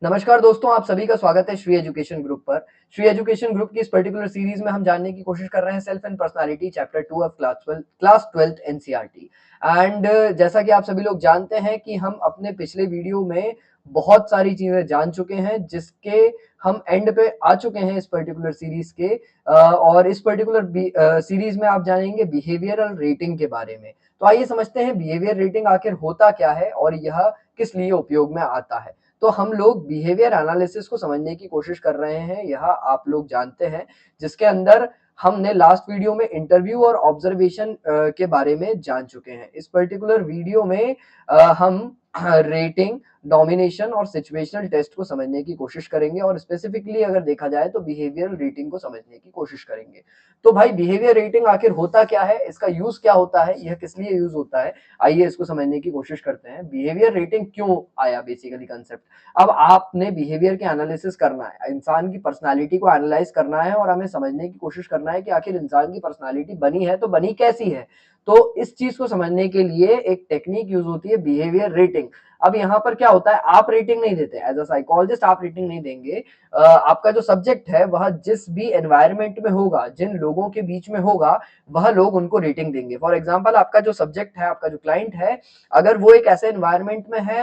नमस्कार दोस्तों, आप सभी का स्वागत है श्री एजुकेशन ग्रुप पर। श्री एजुकेशन ग्रुप की इस पर्टिकुलर सीरीज में हम जानने की कोशिश कर रहे हैं self and personality chapter 2 of class 12th NCERT. And जैसा कि आप सभी लोग जानते हैं कि हम अपने पिछले वीडियो में बहुत सारी चीजें जान चुके हैं, जिसके हम एंड पे आ चुके हैं इस पर्टिकुलर सीरीज के। और इस पर्टिकुलर सीरीज में आप जानेंगे बिहेवियरल रेटिंग के बारे में। तो आइए समझते हैं बिहेवियर रेटिंग आखिर होता क्या है और यह किस लिए उपयोग में आता है। तो हम लोग बिहेवियर एनालिसिस को समझने की कोशिश कर रहे हैं, यह आप लोग जानते हैं, जिसके अंदर हमने लास्ट वीडियो में इंटरव्यू और ऑब्जर्वेशन के बारे में जान चुके हैं। इस पर्टिकुलर वीडियो में हम रेटिंग, डोमिनेशन और सिचुएशनल टेस्ट को समझने की कोशिश करेंगे और स्पेसिफिकली अगर देखा जाए तो बिहेवियरल रेटिंग को समझने की कोशिश करेंगे। तो भाई बिहेवियर रेटिंग आखिर होता क्या है, इसका यूज क्या होता है, यह किस लिए यूज होता है, आइए इसको समझने की कोशिश करते हैं। बिहेवियर रेटिंग क्यों आया, बेसिकली कंसेप्ट। अब आपने बिहेवियर के एनालिसिस करना है, इंसान की पर्सनालिटी को एनालाइज करना है और हमें समझने की कोशिश करना है कि आखिर इंसान की पर्सनालिटी बनी है तो बनी कैसी है। तो इस चीज को समझने के लिए एक टेक्निक यूज होती है बिहेवियर रेटिंग। अब यहाँ पर क्या होता है, आप रेटिंग नहीं देते, एज अ साइकोलॉजिस्ट आप रेटिंग नहीं देंगे। आपका जो सब्जेक्ट है वह जिस भी एनवायरमेंट में होगा, जिन लोगों के बीच में होगा, वह लोग उनको रेटिंग देंगे। फॉर एग्जाम्पल, आपका जो सब्जेक्ट है, आपका जो क्लाइंट है, अगर वो एक ऐसे एनवायरमेंट में है,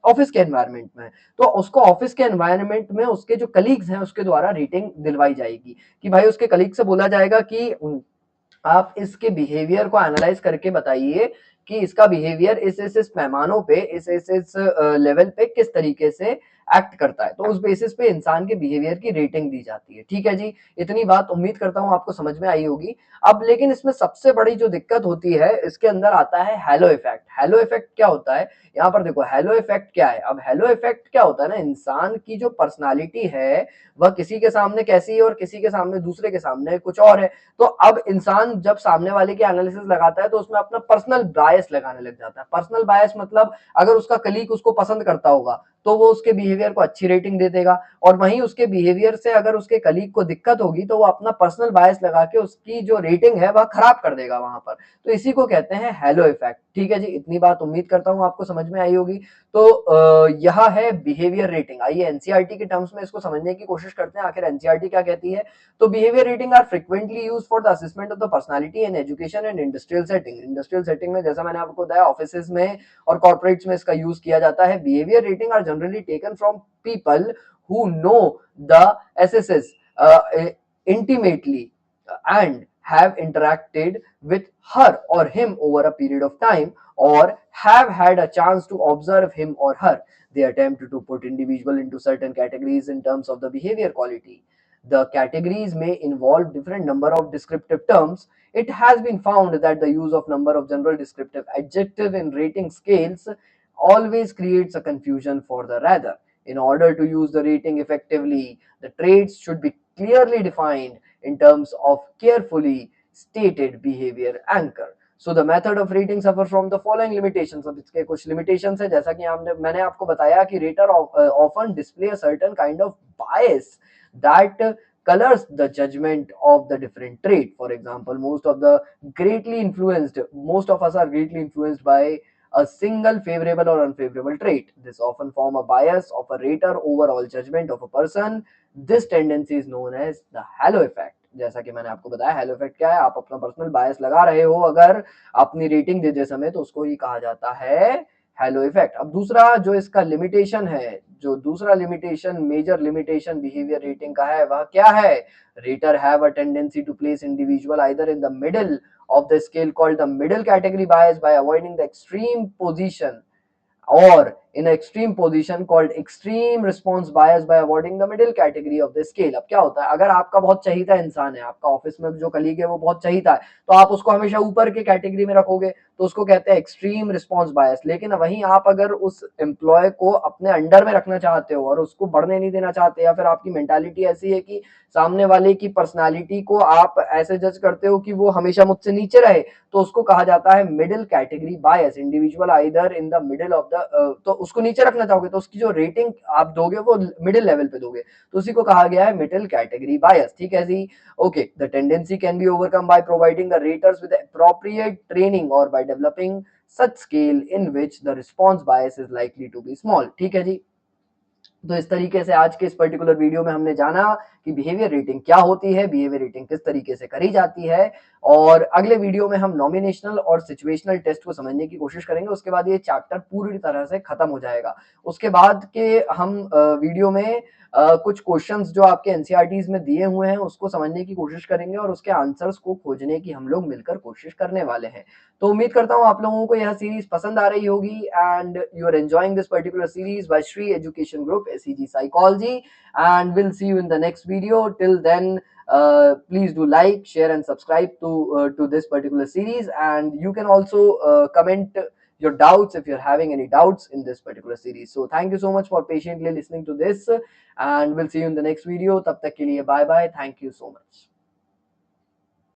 ऑफिस के एनवायरमेंट में, तो उसको ऑफिस के एनवायरमेंट में उसके जो कलीग्स हैं उसके द्वारा रेटिंग दिलवाई जाएगी। कि भाई उसके कलीग से बोला जाएगा कि आप इसके बिहेवियर को एनालाइज करके बताइए कि इसका बिहेवियर इस पैमानों पे, इस लेवल पे किस तरीके से एक्ट करता है। तो उस बेसिस पे इंसान के बिहेवियर की रेटिंग दी जाती है। ठीक है जी, इतनी बात उम्मीद करता हूं आपको समझ में आई होगी। अब लेकिन इसमें सबसे बड़ी जो दिक्कत होती है, इसके अंदर आता है हैलो इफेक्ट। हैलो इफेक्ट क्या होता है, यहाँ पर देखो हैलो इफेक्ट क्या है। अब हैलो इफेक्ट क्या होता है ना, इंसान की जो पर्सनालिटी है वह किसी के सामने कैसी है और किसी के सामने, दूसरे के सामने कुछ और है। तो अब इंसान जब सामने वाले की एनालिसिस लगाता है तो उसमें अपना पर्सनल बायस लगाने लग जाता है। पर्सनल बायस मतलब अगर उसका कलीग उसको पसंद करता होगा तो वो उसके बिहेवियर को अच्छी रेटिंग दे देगा, और वहीं उसके बिहेवियर से अगर उसके कलीग को दिक्कत होगी तो वो अपना पर्सनल बायस लगा के उसकी जो रेटिंग है वह खराब कर देगा वहां पर। तो इसी को कहते हैं हैलो इफेक्ट। ठीक है जी, इतनी बात उम्मीद करता हूं आपको समझ में आई होगी। तो यह है बिहेवियर रेटिंग। आइए एनसीईआरटी के टर्म्स में इसको समझने की कोशिश करते हैं, आखिर एनसीईआरटी क्या कहती है। तो behaviour rating are frequently used for the assessment of the personality in education and industrial setting. Industrial setting में, जैसा मैंने आपको बताया, ऑफिसेज में और कॉर्पोरेट्स में इसका यूज किया जाता है। Behaviour rating are generally taken from people who know the SSS intimately and have interacted with her or him over a period of time, or have had a chance to observe him or her. They attempt to put individual into certain categories in terms of the behavior quality. The categories may involve different number of descriptive terms. It has been found that the use of number of general descriptive adjective in rating scales always creates a confusion for the reader. In order to use the rating effectively, the traits should be clearly defined in terms of carefully stated behavior anchor. So the method of rating suffer from the following limitations. अब इसके कुछ limitations है, जैसा कि मैंने आपको बताया कि rater often display a certain kind of bias that colors the judgment of the different trait. For example, most of us are greatly influenced by a single favorable or unfavorable trait. This often form a bias of a rater overall judgment of a person. This tendency is known as the halo effect. जैसा कि मैंने आपको बताया, hello effect क्या है, आप अपना personal bias लगा रहे हो अगर अपनी रेटिंग देते समय, तो उसको ही कहा जाता है हेलो इफेक्ट। अब दूसरा जो इसका लिमिटेशन है, जो दूसरा limitation, major limitation behaviour rating का है, वह क्या है। Rater have a tendency to place individual either in the middle of the scale called the middle category bias by avoiding the extreme position, or in extreme position called extreme response bias by avoiding the middle category of the scale. अब क्या होता है, अगर आपका बहुत चहीता इंसान है, आपका ऑफिस में जो कलीग है वो बहुत चहीता है, तो आप उसको हमेशा ऊपर के कैटेगरी में रखोगे, तो उसको कहते हैं एक्सट्रीम रिस्पॉन्स बायस। लेकिन वहीं आप अगर उस एम्प्लॉय को अपने अंडर में रखना चाहते हो और उसको बढ़ने नहीं देना चाहते, या फिर आपकी मेंटालिटी ऐसी है कि सामने वाले की पर्सनालिटी को आप ऐसे जज करते हो कि वो हमेशा मुझसे नीचे रहे, तो उसको कहा जाता है middle category bias. Individual either in the middle of the, तो उसको नीचे रखना चाहोगे तो उसकी जो रेटिंग आप दोगे वो मिडिल लेवल पे दोगे, तो उसी को कहा गया है मिडिल कैटेगरी बायस। ठीक है जी, okay. The tendency can be overcome by providing the raters with appropriate training और by developing such scale in which the response bias is likely to be small. ठीक है जी, तो इस तरीके से आज के इस पर्टिकुलर वीडियो में हमने जाना कि बिहेवियर रेटिंग क्या होती है, बिहेवियर रेटिंग किस तरीके से करी जाती है, और अगले वीडियो में हम नॉमिनेशनल और सिचुएशनल टेस्ट को समझने की कोशिश करेंगे। उसके बाद ये चैप्टर पूरी तरह से खत्म हो जाएगा। उसके बाद के हम वीडियो में कुछ क्वेश्चंस जो आपके एनसीईआरटीज में दिए हुए हैं उसको समझने की कोशिश करेंगे और उसके आंसर्स को खोजने की हम लोग मिलकर कोशिश करने वाले हैं। तो उम्मीद करता हूँ आप लोगों को यह सीरीज पसंद आ रही होगी and you are enjoying this particular series by Shri education group SEG psychology, and will see you in the next video. Till then please do like, share and subscribe to this particular series, and you can also comment your doubts if you're having any doubts in this particular series. So thank you so much for patiently listening to this, and we'll see you in the next video. Tab tak ke liye bye bye. Thank you so much.